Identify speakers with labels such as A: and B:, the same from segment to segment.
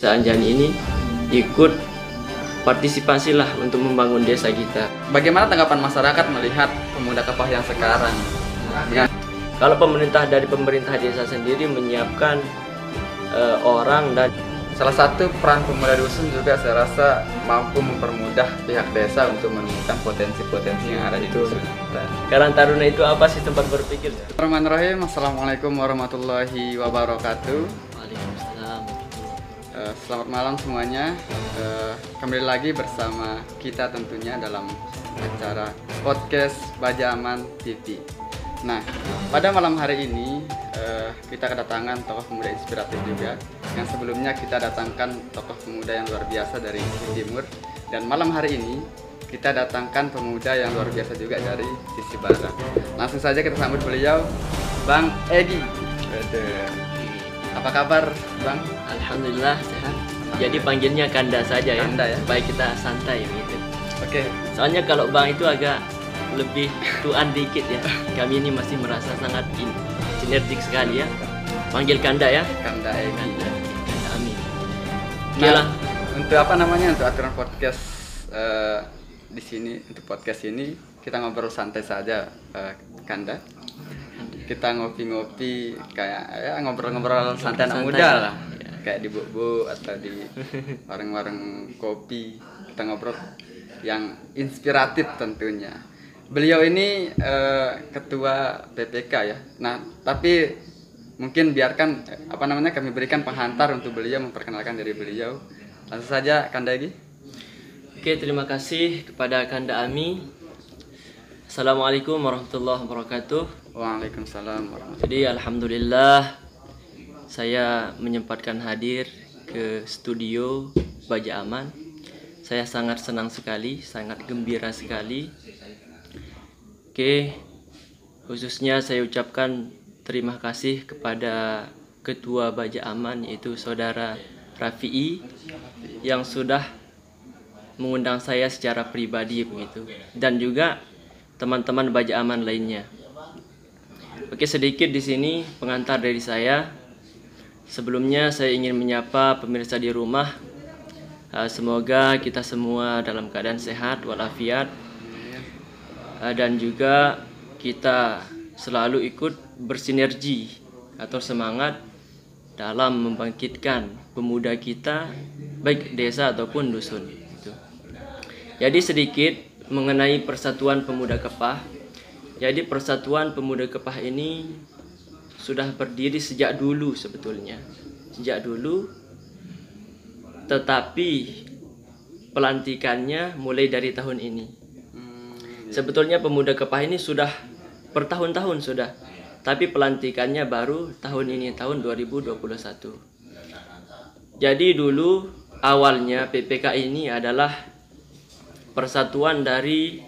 A: Anjani ini ikut partisipasilah untuk membangun desa kita.
B: Bagaimana tanggapan masyarakat melihat pemuda Kepah yang sekarang?
A: Kalau dari pemerintah desa sendiri menyiapkan orang, dan
B: salah satu peran pemuda dusun juga saya rasa mampu mempermudah pihak desa untuk menemukan potensi-potensi yang ada di dusun.
A: Karang Taruna itu apa sih, tempat berpikir?
B: Bismillahirrahmanirrahim. Assalamualaikum warahmatullahi wabarakatuh.
A: Waalaikumsalam.
B: Selamat malam semuanya. Kembali lagi bersama kita tentunya dalam acara podcast Baja Aman TV. Nah, pada malam hari ini kita kedatangan tokoh pemuda inspiratif juga. Yang sebelumnya kita datangkan tokoh pemuda yang luar biasa dari sisi timur, dan malam hari ini kita datangkan pemuda yang luar biasa juga dari sisi barat. Langsung saja kita sambut beliau, Bang Egi. Apa kabar, Bang?
A: Alhamdulillah sehat. Jadi panggilnya Kanda saja ya.
B: Kanda ya.
A: Baik, kita santai gitu.
B: Oke.
A: Soalnya kalau Bang itu agak lebih tuan dikit ya. Kami ini masih merasa sangat sinergik sekali ya. Panggil Kanda ya.
B: Kanda Egi.
A: Kanda Amin.
B: Nah, untuk apa namanya, untuk aturan podcast di sini, untuk podcast ini kita ngobrol santai saja, Kanda. Kita ngopi-ngopi kayak ya ngobrol-ngobrol santai anak muda lah. Kayak di bubu atau di warung-warung kopi, kita ngobrol yang inspiratif tentunya. Beliau ini ketua PPK ya. Nah, tapi mungkin biarkan kami berikan penghantar untuk beliau memperkenalkan diri beliau. Langsung saja, Kanda Egi.
A: Oke, terima kasih kepada Kanda Ami. Assalamualaikum warahmatullahi wabarakatuh.
B: Waalaikumsalam warahmatullahi.
A: Jadi alhamdulillah saya menyempatkan hadir ke studio Baja Aman. Saya sangat senang sekali, sangat gembira sekali. Oke, khususnya saya ucapkan terima kasih kepada Ketua Baja Aman, yaitu Saudara Rafi'i, yang sudah mengundang saya secara pribadi begitu, dan juga teman-teman Baja Aman lainnya. Oke, sedikit di sini pengantar dari saya. Sebelumnya saya ingin menyapa pemirsa di rumah. Semoga kita semua dalam keadaan sehat walafiat, dan juga kita selalu ikut bersinergi atau semangat dalam membangkitkan pemuda kita, baik desa ataupun dusun. Jadi sedikit mengenai Persatuan Pemuda Kepah. Jadi Persatuan Pemuda Kepah ini sudah berdiri sejak dulu sebetulnya. Sejak dulu, tetapi pelantikannya mulai dari tahun ini. Sebetulnya Pemuda Kepah ini sudah bertahun-tahun sudah, tapi pelantikannya baru tahun ini, tahun 2021. Jadi dulu awalnya PPK ini adalah persatuan dari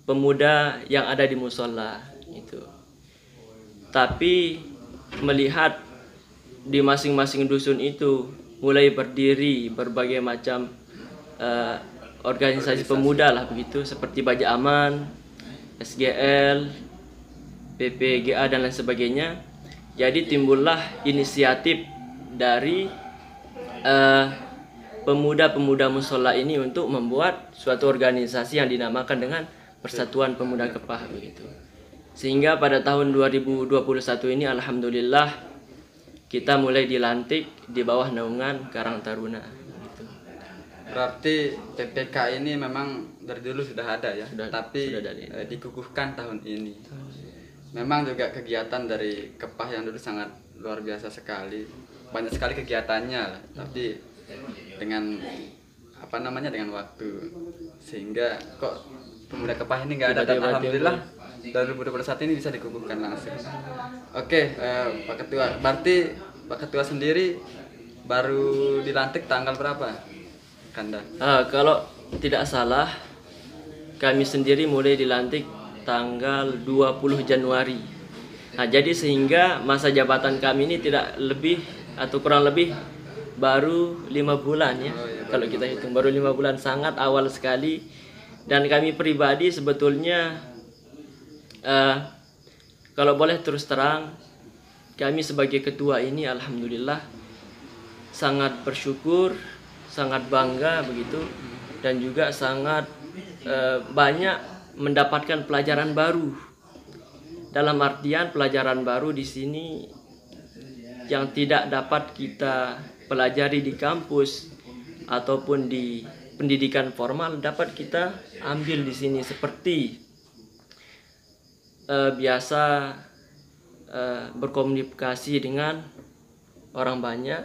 A: pemuda yang ada di musola itu. Tapi melihat di masing-masing dusun itu mulai berdiri berbagai macam organisasi pemuda lah begitu, seperti Baja Aman, SGL, PPGA dan lain sebagainya. Jadi timbullah inisiatif dari pemuda-pemuda musola ini untuk membuat suatu organisasi yang dinamakan dengan Persatuan Pemuda Kepah begitu. Sehingga pada tahun 2021 ini alhamdulillah kita mulai dilantik di bawah naungan Karang Taruna gitu.
B: Berarti PPK ini memang dari dulu sudah ada ya, tapi
A: sudah dari
B: dikukuhkan tahun ini. Memang juga kegiatan dari Kepah yang dulu sangat luar biasa sekali. Banyak sekali kegiatannya lah, tapi dengan dengan waktu, sehingga kok Pemuda Kepah ini nggak ada, dan alhamdulillah 2021 ini bisa dikukuhkan langsung. Oke, Pak Ketua, berarti Pak Ketua sendiri baru dilantik tanggal berapa, Kanda?
A: Kalau tidak salah, kami sendiri mulai dilantik tanggal 20 Januari. Nah, jadi sehingga masa jabatan kami ini tidak lebih atau kurang lebih baru 5 bulan ya. Kalau kita hitung baru 5 bulan, sangat awal sekali. Dan kami pribadi sebetulnya kalau boleh terus terang, kami sebagai ketua ini alhamdulillah sangat bersyukur, sangat bangga begitu, dan juga sangat banyak mendapatkan pelajaran baru. Dalam artian pelajaran baru di sini yang tidak dapat kita pelajari di kampus ataupun di pendidikan formal dapat kita ambil di sini, seperti biasa berkomunikasi dengan orang banyak.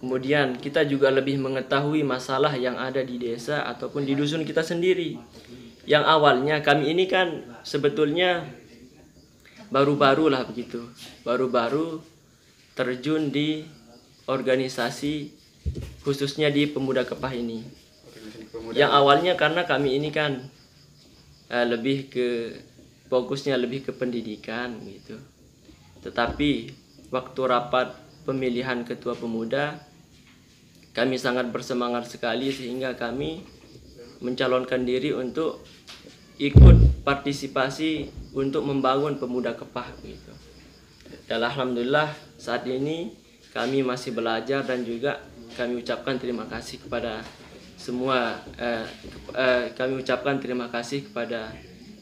A: Kemudian kita juga lebih mengetahui masalah yang ada di desa ataupun di dusun kita sendiri. Yang awalnya kami ini kan sebetulnya baru-baru lah begitu, baru-baru terjun di organisasi khususnya di Pemuda Kepah ini. Yang awalnya karena kami ini kan lebih ke fokusnya lebih ke pendidikan gitu. Tetapi waktu rapat pemilihan ketua pemuda, kami sangat bersemangat sekali sehingga kami mencalonkan diri untuk ikut partisipasi untuk membangun Pemuda Kepah gitu. Dan alhamdulillah saat ini kami masih belajar dan juga kami ucapkan terima kasih kepada semua kami ucapkan terima kasih kepada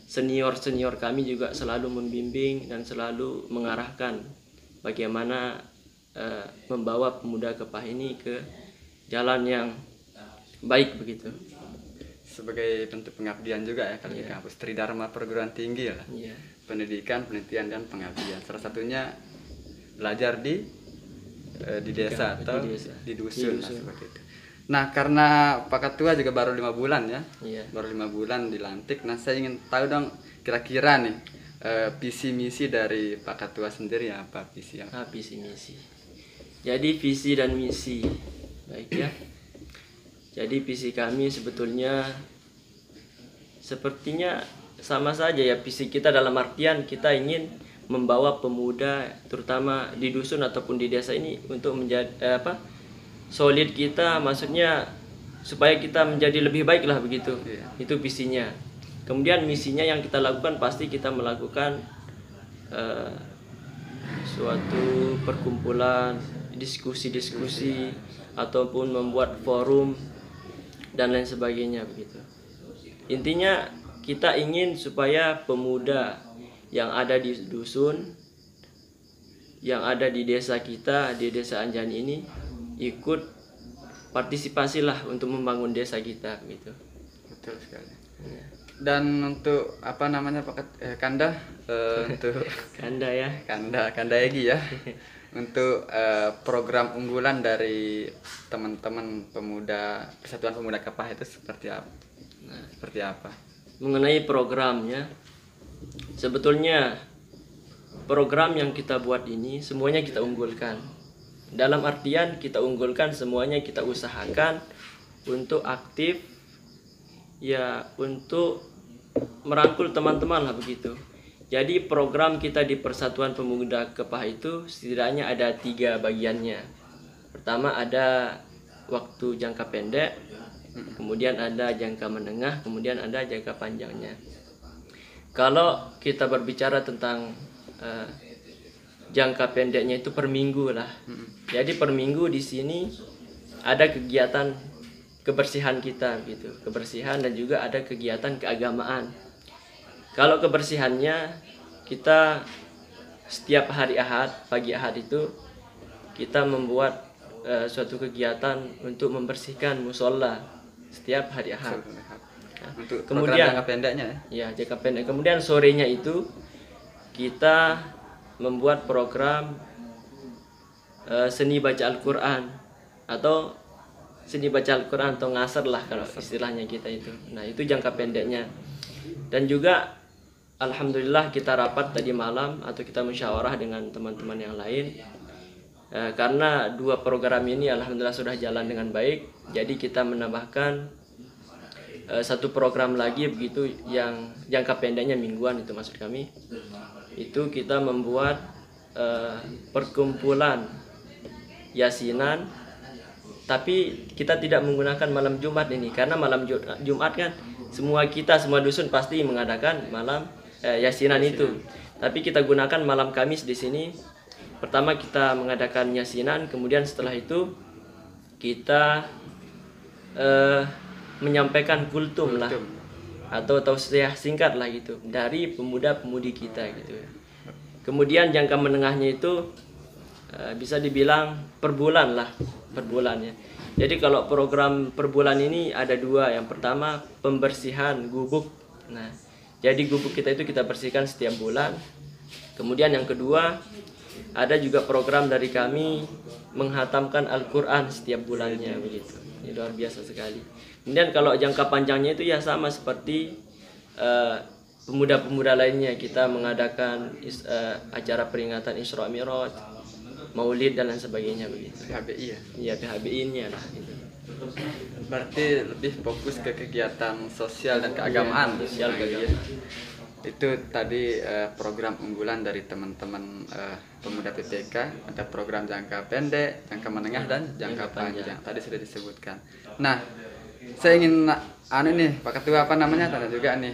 A: senior-senior kami juga selalu membimbing dan selalu mengarahkan bagaimana membawa Pemuda Kepah ini ke jalan yang baik begitu.
B: Sebagai bentuk pengabdian juga ya kalau di kampus Tridharma Perguruan Tinggi lah. Pendidikan, penelitian dan pengabdian. Salah satunya belajar di desa atau di dusun. Nah, seperti itu. Nah, karena Pak Ketua juga baru 5 bulan ya. Baru 5 bulan dilantik. Nah, saya ingin tahu dong kira-kira nih visi misi dari Pak Ketua sendiri apa visi yang?
A: Visi misi. Jadi visi dan misi. Baik ya. Jadi visi kami sebetulnya sepertinya sama saja ya, visi kita dalam artian kita ingin membawa pemuda terutama di dusun ataupun di desa ini untuk menjadi solid kita, maksudnya supaya kita menjadi lebih baik lah begitu. Itu visinya. Kemudian misinya yang kita lakukan pasti kita melakukan suatu perkumpulan, diskusi-diskusi ataupun membuat forum dan lain sebagainya begitu. Intinya kita ingin supaya pemuda yang ada di dusun, yang ada di desa kita, di desa Anjani ini ikut partisipasilah untuk membangun desa kita gitu.
B: Betul sekali. Dan untuk apa namanya Pak Kanda untuk Kanda Egi ya. Untuk program unggulan dari teman-teman pemuda Persatuan Pemuda Kepah itu seperti apa? Seperti apa?
A: Mengenai programnya, sebetulnya program yang kita buat ini semuanya kita unggulkan. Dalam artian kita unggulkan semuanya, kita usahakan untuk aktif ya, untuk merangkul teman-teman lah begitu. Jadi program kita di Persatuan Pemuda Kepah itu setidaknya ada 3 bagiannya. Pertama ada waktu jangka pendek, kemudian ada jangka menengah, kemudian ada jangka panjangnya. Kalau kita berbicara tentang jangka pendeknya itu per minggu lah. Jadi per minggu di sini ada kegiatan kebersihan kita gitu, kebersihan dan juga ada kegiatan keagamaan. Kalau kebersihannya kita setiap hari Ahad, pagi Ahad itu kita membuat suatu kegiatan untuk membersihkan musola setiap hari Ahad. Nah,
B: untuk
A: kemudian
B: jangka pendeknya
A: ya jangka pendek. Kemudian sorenya itu kita membuat program seni baca Al-Quran atau seni baca Al-Quran atau ngasar lah kalau istilahnya kita itu. Nah itu jangka pendeknya. Dan juga alhamdulillah kita rapat tadi malam atau kita musyawarah dengan teman-teman yang lain. Karena 2 program ini alhamdulillah sudah jalan dengan baik. Jadi kita menambahkan 1 program lagi begitu yang jangka pendeknya mingguan, itu maksud kami. Itu kita membuat perkumpulan yasinan, tapi kita tidak menggunakan malam Jumat ini karena malam Jumat kan semua dusun pasti mengadakan malam yasinan itu. Tapi kita gunakan malam Kamis di sini. Pertama kita mengadakan yasinan, kemudian setelah itu kita menyampaikan kultum lah, atau tausiah singkat lah gitu dari pemuda-pemudi kita gitu ya. Kemudian jangka menengahnya itu bisa dibilang per bulan lah, per bulan ya. Jadi kalau program per bulan ini ada dua. Yang pertama pembersihan gubuk. Nah, jadi gubuk kita itu kita bersihkan setiap bulan. Kemudian yang kedua ada juga program dari kami menghatamkan Al-Quran setiap bulannya begitu. Ini luar biasa sekali. Kemudian kalau jangka panjangnya itu ya sama seperti pemuda-pemuda lainnya, kita mengadakan acara peringatan Isra Mi'raj, Maulid dan lain sebagainya begitu.
B: PHBI ya?
A: Iya, PHBI-nya lah gitu.
B: Berarti lebih fokus ke kegiatan sosial dan keagamaan.
A: Iya, sosial keagamaan.
B: Itu tadi program unggulan dari teman-teman pemuda PPK. Ada program jangka pendek, jangka menengah dan jangka panjang. Tadi sudah disebutkan. Nah, saya ingin nih Pak Ketua, apa namanya, tanya juga nih,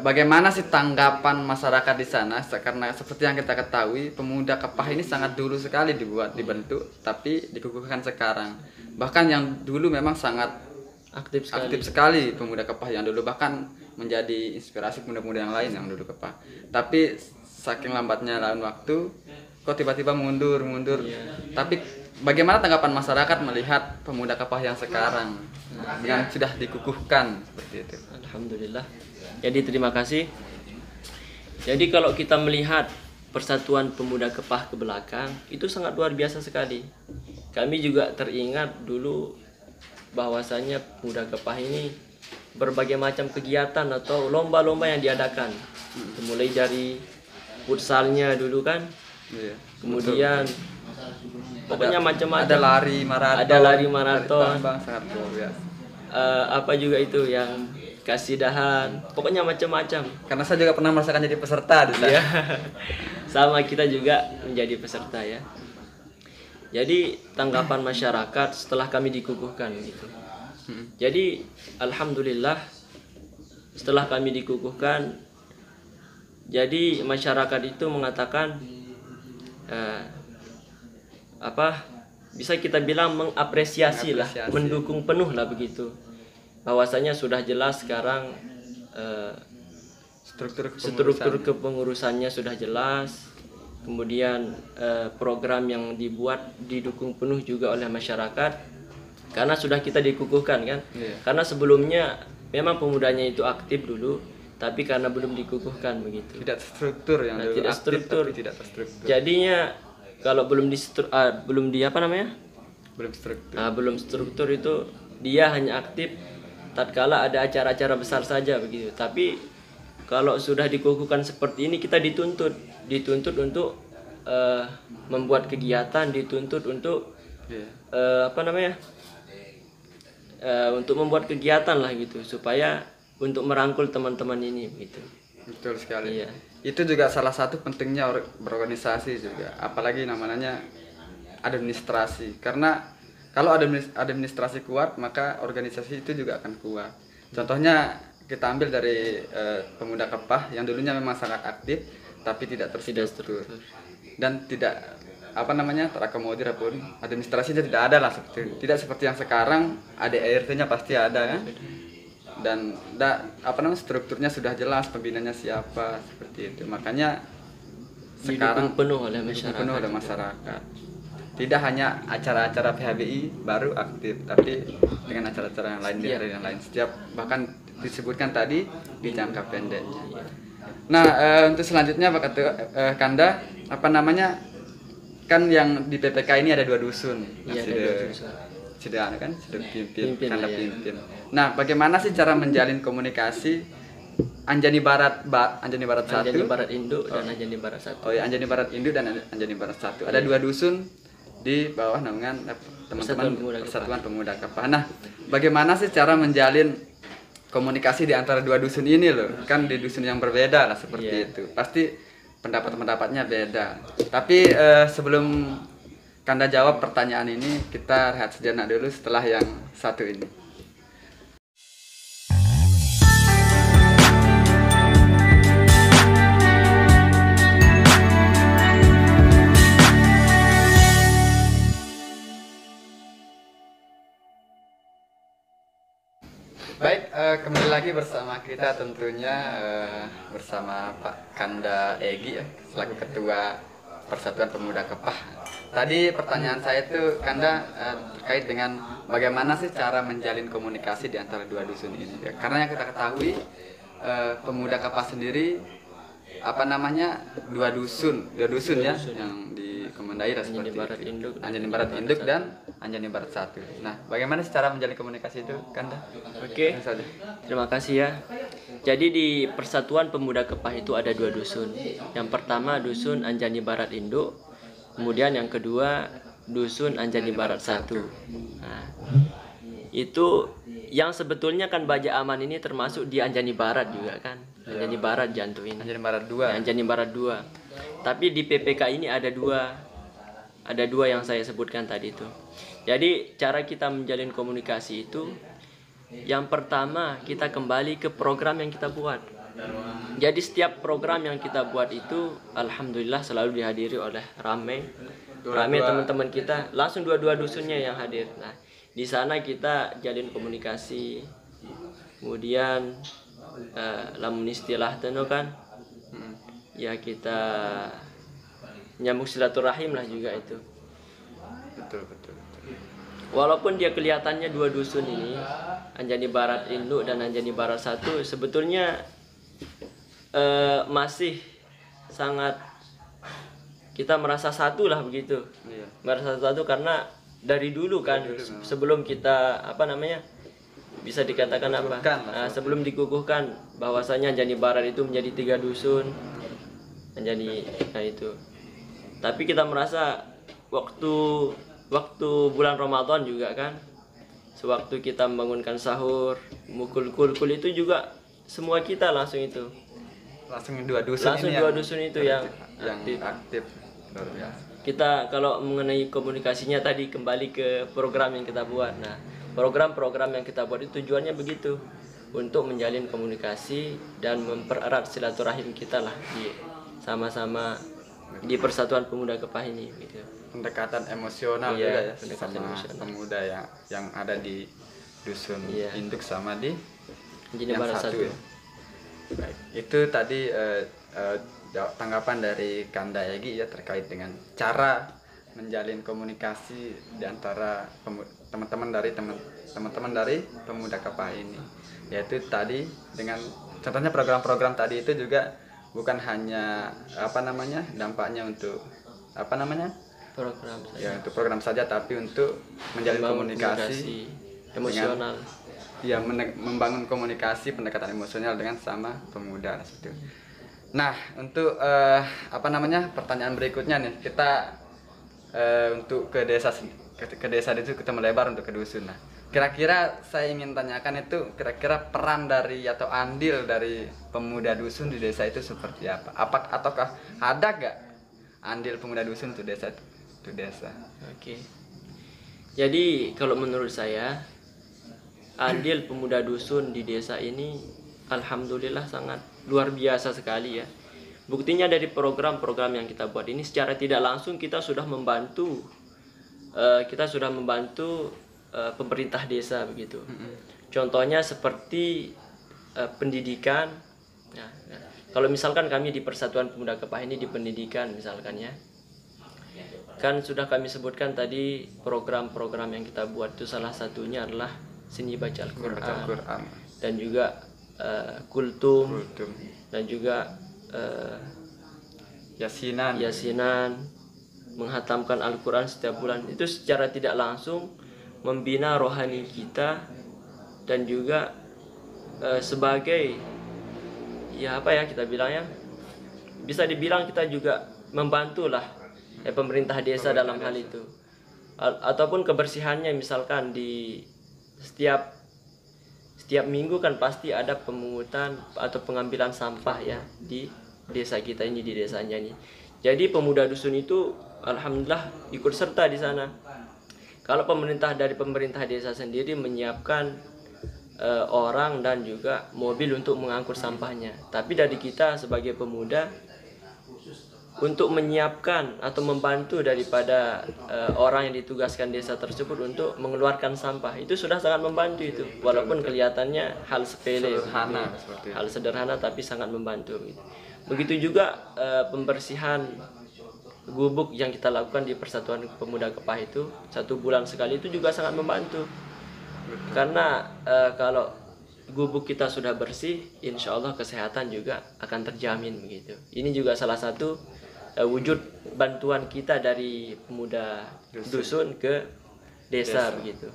B: bagaimana sih tanggapan masyarakat di sana? Karena seperti yang kita ketahui, pemuda Kepah ini sangat dulu sekali dibentuk, tapi dikukuhkan sekarang. Bahkan yang dulu memang sangat aktif sekali pemuda Kepah yang dulu, bahkan menjadi inspirasi pemuda-pemuda yang lain yang dulu Kepah. Tapi saking lambatnya lalu waktu, kok tiba-tiba mundur. Yeah. Tapi bagaimana tanggapan masyarakat melihat pemuda Kepah yang sekarang yang sudah dikukuhkan seperti itu?
A: Alhamdulillah. Jadi terima kasih. Jadi kalau kita melihat persatuan pemuda Kepah ke belakang, itu sangat luar biasa sekali. Kami juga teringat dulu bahwasanya pemuda Kepah ini berbagai macam kegiatan atau lomba-lomba yang diadakan. Mulai dari futsalnya dulu kan, kemudian pokoknya macam-macam. Ada lari maraton.
B: Sangat luar biasa.
A: Apa juga itu yang kasidahan, pokoknya macam-macam.
B: Karena saya juga pernah merasakan jadi peserta di sana.
A: Ya. Sama, kita juga menjadi peserta ya. Jadi tanggapan masyarakat setelah kami dikukuhkan gitu. Jadi alhamdulillah setelah kami dikukuhkan, jadi masyarakat itu mengatakan bisa kita bilang mengapresiasi lah, mendukung penuh lah begitu. Bahwasanya sudah jelas sekarang struktur kepengurusannya sudah jelas, kemudian program yang dibuat didukung penuh juga oleh masyarakat karena sudah kita dikukuhkan kan. Karena sebelumnya memang pemudanya itu aktif dulu, tapi karena belum dikukuhkan begitu,
B: tidak struktur yang dulu
A: tidak
B: aktif,
A: struktur.
B: tapi tidak terstruktur.
A: Jadinya kalau belum struktur itu dia hanya aktif tatkala ada acara-acara besar saja begitu. Tapi kalau sudah dikukuhkan seperti ini, kita dituntut untuk membuat kegiatan, dituntut untuk untuk membuat kegiatan lah gitu, supaya untuk merangkul teman-teman ini gitu.
B: Betul sekali.
A: Iya.
B: Itu juga salah satu pentingnya berorganisasi juga, apalagi namanya administrasi. Karena kalau administrasi kuat, maka organisasi itu juga akan kuat. Contohnya kita ambil dari pemuda Kepah yang dulunya memang sangat aktif tapi tidak terstruktur dan tidak terakomodir, pun administrasinya tidak ada lah, tidak seperti yang sekarang ada ART-nya pasti ada ya. Dan strukturnya sudah jelas, pembinanya siapa, seperti itu. Makanya sekarang
A: penuh oleh
B: masyarakat. Tidak hanya acara-acara PHBI baru aktif, tapi dengan acara-acara yang lain di hari yang lain. Setiap bahkan disebutkan tadi di jangka pendeknya. Nah, untuk selanjutnya Pak Ketua, Kanda, kan yang di PPK ini ada 2 dusun. Sudah pimpin. Nah, bagaimana sih cara menjalin komunikasi Anjani Barat 1,
A: Anjani Barat Induk dan Anjani Barat 1.
B: Oh ya, Anjani Barat Induk dan Anjani Barat 1. Ada 2 dusun di bawah naungan teman-teman Persatuan Pemuda Kepah. Nah, bagaimana sih cara menjalin komunikasi di antara 2 dusun ini loh? Kan di dusun yang berbeda lah seperti itu. Pasti pendapat-pendapatnya beda. Tapi sebelum Kanda jawab pertanyaan ini, kita rehat sejenak dulu setelah yang satu ini. Baik, kembali lagi bersama kita tentunya bersama Pak Kanda Egi ya, selaku Ketua Persatuan Pemuda Kepah. Tadi pertanyaan saya itu Kanda terkait dengan bagaimana sih cara menjalin komunikasi di antara dua dusun ini. Ya, karena yang kita ketahui Pemuda Kepah sendiri apa namanya dua dusun ya yang dikomandai seperti
A: Barat
B: itu.
A: Induk,
B: Anjani Barat Induk dan Anjani Barat 1. Nah, bagaimana cara menjalin komunikasi itu, Kanda?
A: Oke. Terima kasih ya. Jadi di Persatuan Pemuda Kepah itu ada dua dusun. Yang pertama dusun Anjani Barat Induk, kemudian yang kedua dusun Anjani Barat 1. Nah, itu yang sebetulnya kan Baja Aman ini termasuk di Anjani Barat juga kan. Anjani Barat jantung ini.
B: Anjani Barat 2.
A: Anjani Barat 2. Tapi di PPK ini ada dua yang saya sebutkan tadi itu. Jadi cara kita menjalin komunikasi itu, yang pertama kita kembali ke program yang kita buat. Jadi setiap program yang kita buat itu alhamdulillah selalu dihadiri oleh ramai teman-teman kita, langsung dua-dua dusunnya yang hadir. Nah, di sana kita jalin komunikasi. Kemudian lamun istilah teno kan ya kita nyambung silaturahim lah juga itu.
B: Betul.
A: Walaupun dia kelihatannya dua dusun ini, Anjani Barat Induk dan Anjani Barat 1, sebetulnya masih sangat kita merasa satu lah begitu. Iya. Merasa satu karena dari dulu kan sebelum kita bisa dikatakan sebelum dikukuhkan bahwasanya Anjani Barat itu menjadi 3 dusun. Anjani, nah itu. Tapi kita merasa waktu bulan Ramadan juga kan, sewaktu kita membangunkan sahur, mukul kul itu juga semua kita langsung itu.
B: Langsung dua dusun
A: itu yang
B: aktif. Luar biasa.
A: Kita kalau mengenai komunikasinya tadi kembali ke program yang kita buat. Nah, program-program yang kita buat itu tujuannya begitu, untuk menjalin komunikasi dan mempererat silaturahim kita lah sama-sama di Persatuan Pemuda Kepah ini gitu.
B: Pendekatan emosional juga ya sama pemuda yang ada di dusun induk sama di
A: Anjani Barat 1
B: ya. Baik, itu tadi tanggapan dari Kanda Egi ya terkait dengan cara menjalin komunikasi di antara teman-teman dari Pemuda Kepah ini, yaitu tadi dengan contohnya program-program tadi itu juga bukan hanya dampaknya untuk
A: program saja.
B: Ya, untuk program saja, tapi untuk menjalin komunikasi
A: emosional.
B: Membangun komunikasi pendekatan emosional dengan sama pemuda seperti itu. Nah, untuk pertanyaan berikutnya nih, kita untuk ke desa itu kita melebar untuk ke dusun. Nah, kira-kira saya ingin tanyakan itu kira-kira peran dari atau andil dari pemuda dusun di desa itu seperti apa? Ataukah ada gak andil pemuda dusun untuk desa?
A: Oke. Jadi kalau menurut saya andil pemuda dusun di desa ini alhamdulillah sangat luar biasa sekali ya. Buktinya dari program-program yang kita buat ini secara tidak langsung kita sudah membantu pemerintah desa begitu. Contohnya seperti pendidikan. Nah, kalau misalkan kami di Persatuan Pemuda Kepah ini di pendidikan misalkan ya, kan sudah kami sebutkan tadi program-program yang kita buat itu salah satunya adalah seni baca Al-Quran dan juga kultum dan juga yasinan, menghatamkan Al-Quran setiap bulan. Itu secara tidak langsung membina rohani kita dan juga sebagai kita bilangnya bisa dibilang kita juga membantulah pemerintah desa dalam hal itu, ataupun kebersihannya misalkan di setiap minggu kan pasti ada pemungutan atau pengambilan sampah ya di desa kita ini, di desa Anjani. Jadi pemuda dusun itu alhamdulillah ikut serta di sana. Kalau pemerintah desa sendiri menyiapkan orang dan juga mobil untuk mengangkut sampahnya, tapi dari kita sebagai pemuda untuk menyiapkan atau membantu daripada orang yang ditugaskan desa tersebut untuk mengeluarkan sampah. Itu sudah sangat membantu itu, walaupun kelihatannya hal sepele,
B: Sederhana,
A: begitu.
B: seperti itu.
A: Hal sederhana tapi sangat membantu gitu. Begitu juga pembersihan gubuk yang kita lakukan di Persatuan Pemuda Kepah itu 1 bulan sekali, itu juga sangat membantu. Karena kalau gubuk kita sudah bersih, insya Allah kesehatan juga akan terjamin begitu. Ini juga salah satu wujud bantuan kita dari pemuda dusun ke desa begitu.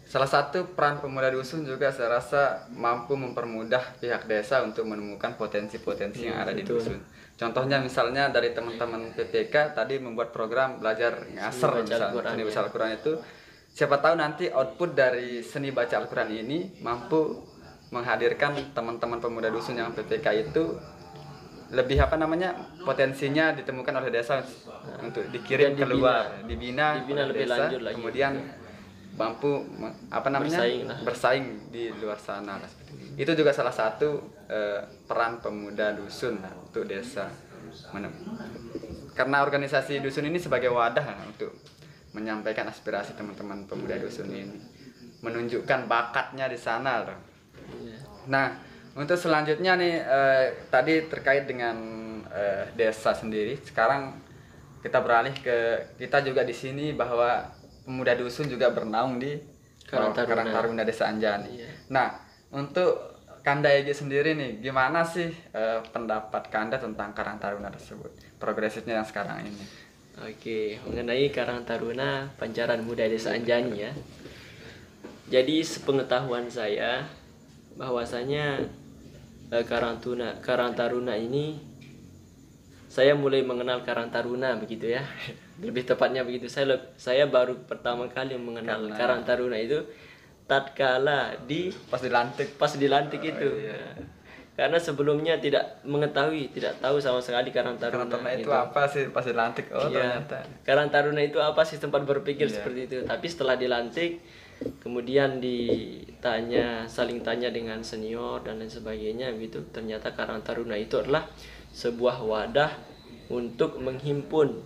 B: Salah satu peran pemuda dusun juga saya rasa mampu mempermudah pihak desa untuk menemukan potensi-potensi yang ada di dusun. Contohnya misalnya dari teman-teman PPK tadi membuat program belajar ngasar misalnya, seni baca Al-Quran itu. Siapa tahu nanti output dari seni baca Al-Quran ini mampu menghadirkan teman-teman pemuda dusun yang PPK itu lebih potensinya ditemukan oleh desa untuk dikirim keluar, dibina oleh
A: lebih
B: desa,
A: lanjut lagi.
B: kemudian mampu bersaing di luar sana. Itu juga salah satu peran pemuda dusun untuk desa, karena organisasi dusun ini sebagai wadah untuk menyampaikan aspirasi teman-teman pemuda dusun ini, menunjukkan bakatnya di sana. Nah, untuk selanjutnya nih tadi terkait dengan desa sendiri. Sekarang kita beralih ke kita juga di sini bahwa pemuda dusun juga bernaung di Karang Taruna Desa Anjani. Nah, untuk Kanda Egy sendiri nih, gimana sih pendapat Kanda tentang Karang Taruna tersebut, progresifnya yang sekarang ini?
A: Oke, mengenai Karang Taruna Pancaran Muda Desa Anjani ya. Jadi sepengetahuan saya bahwasanya Karang Taruna ini, saya mulai mengenal Karang Taruna begitu ya. Lebih tepatnya begitu. Saya baru pertama kali mengenal Karang Taruna itu tatkala pas dilantik itu. Karena sebelumnya tidak tahu sama sekali Karang Taruna.
B: Karang Taruna itu apa sih pas dilantik? Ternyata
A: Karang Taruna itu apa sih, sempat berpikir seperti itu. Tapi setelah dilantik, kemudian saling tanya dengan senior dan lain sebagainya gitu. Ternyata Karang Taruna itu adalah sebuah wadah untuk menghimpun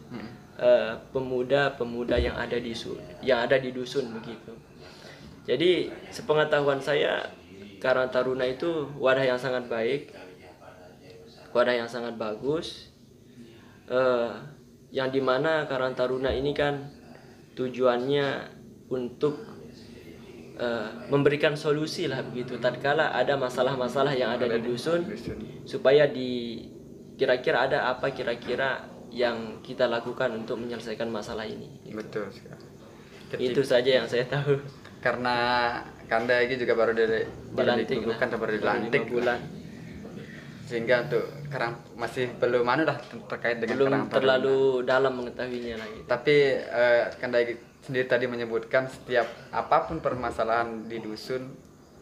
A: pemuda-pemuda yang ada di dusun begitu. Jadi sepengetahuan saya, Karang Taruna itu wadah yang sangat baik, wadah yang sangat bagus, yang dimana Karang Taruna ini kan tujuannya untuk memberikan solusi lah begitu tatkala ada masalah-masalah yang ada di dusun, supaya kira-kira ada apa kira-kira yang kita lakukan untuk menyelesaikan masalah ini.
B: Betul sekali.
A: Itu saja yang saya tahu.
B: Karena Kanda Egy juga baru dilantik, baru dilantik
A: 5 bulan.
B: Sehingga untuk masih belum terkait dengan
A: belum
B: Karang
A: terlalu dalam mengetahuinya lagi.
B: Tapi Kanda Egy sendiri tadi menyebutkan setiap apapun permasalahan di dusun,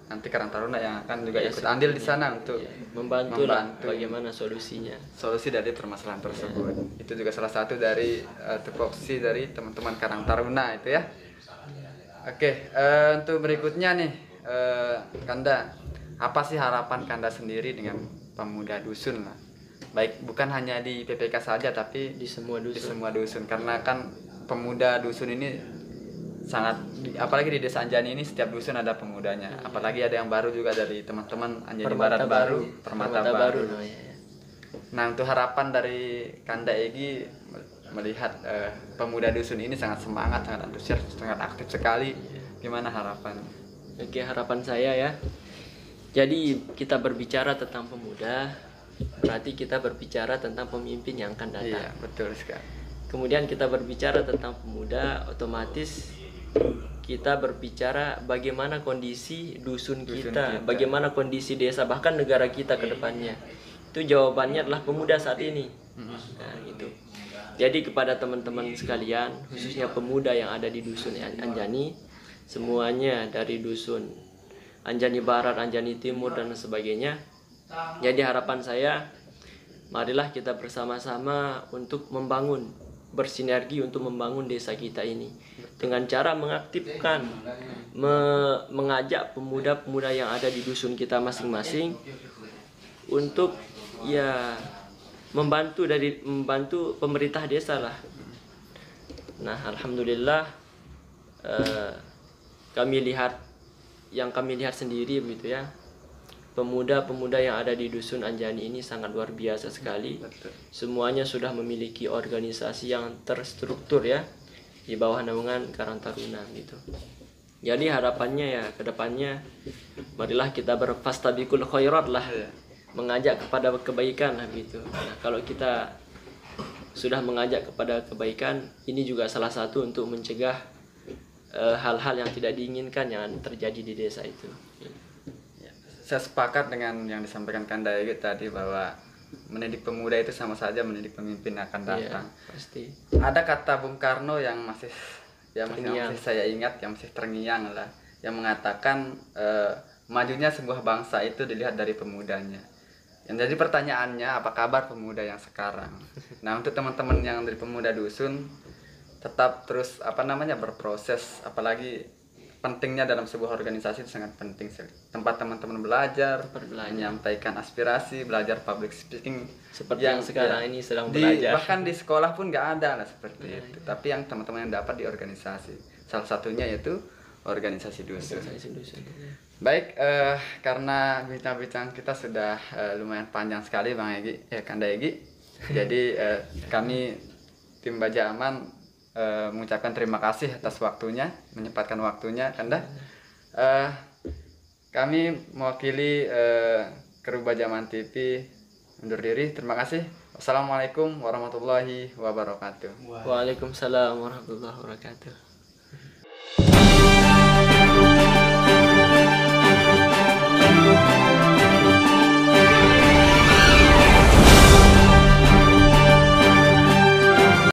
B: nanti Karang Taruna yang akan juga ikut andil di sana untuk
A: membantu bagaimana solusi
B: dari permasalahan tersebut. Itu juga salah satu dari tupoksi dari teman-teman Karang Taruna itu ya. Oke, untuk berikutnya nih, Kanda, apa sih harapan Kanda sendiri dengan pemuda dusun lah? Baik, bukan hanya di PPK saja, tapi
A: di semua dusun.
B: Karena kan pemuda dusun ini sangat, apalagi di Desa Anjani ini setiap dusun ada pemudanya. Apalagi ada yang baru juga dari teman-teman Anjani Barat baru, Permata baru. Nah, untuk harapan dari Kanda Egy melihat pemuda dusun ini sangat semangat, sangat antusias, sangat aktif sekali. Gimana harapan?
A: Oke, harapan saya ya. Jadi kita berbicara tentang pemuda, berarti kita berbicara tentang pemimpin yang akan datang.
B: Iya, betul sekali.
A: Kemudian kita berbicara tentang pemuda, otomatis kita berbicara bagaimana kondisi dusun kita, bagaimana kondisi desa, bahkan negara kita ke depannya. Itu jawabannya adalah pemuda saat ini. Nah, gitu. Jadi kepada teman-teman sekalian, khususnya pemuda yang ada di dusun Anjani, semuanya dari dusun Anjani Barat, Anjani Timur dan sebagainya. Jadi harapan saya, marilah kita bersama-sama untuk bersinergi untuk membangun desa kita ini dengan cara mengaktifkan, mengajak pemuda-pemuda yang ada di dusun kita masing-masing untuk membantu pemerintah desa lah. Nah, alhamdulillah kami lihat sendiri begitu ya. Pemuda-pemuda yang ada di dusun Anjani ini sangat luar biasa sekali.
B: Betul.
A: Semuanya sudah memiliki organisasi yang terstruktur ya di bawah naungan Karang Taruna gitu. Jadi harapannya ya ke depannya marilah kita berfastabiqul khairat lah. Mengajak kepada kebaikan lah gitu. Nah, kalau kita sudah mengajak kepada kebaikan, ini juga salah satu untuk mencegah hal-hal yang tidak diinginkan yang terjadi di desa itu.
B: Saya sepakat dengan yang disampaikan Kanda Egi tadi bahwa mendidik pemuda itu sama saja mendidik pemimpin akan datang.
A: Iya, pasti.
B: Ada kata Bung Karno yang masih
A: Terngiang.
B: saya ingat, yang masih terngiang lah, yang mengatakan majunya sebuah bangsa itu dilihat dari pemudanya. Yang jadi pertanyaannya, apa kabar pemuda yang sekarang? Nah, untuk teman-teman yang dari pemuda dusun tetap terus berproses, apalagi pentingnya dalam sebuah organisasi itu sangat penting sekali. Tempat teman-teman belajar, menyampaikan aspirasi, belajar public speaking
A: Seperti yang sekarang ini sedang belajar.
B: Bahkan di sekolah pun nggak ada lah seperti itu. Tapi yang teman-teman yang dapat di organisasi, salah satunya yaitu organisasi dusun. Baik, karena bincang-bincang kita sudah lumayan panjang sekali Bang Egi, Kanda Egi. Jadi kami tim Baja Aman mengucapkan terima kasih atas waktunya, menyempatkan waktunya, Kanda. Kami mewakili kru Baja Aman TV undur diri. Terima kasih. Wassalamualaikum warahmatullahi wabarakatuh.
A: Waalaikumsalam warahmatullahi wabarakatuh.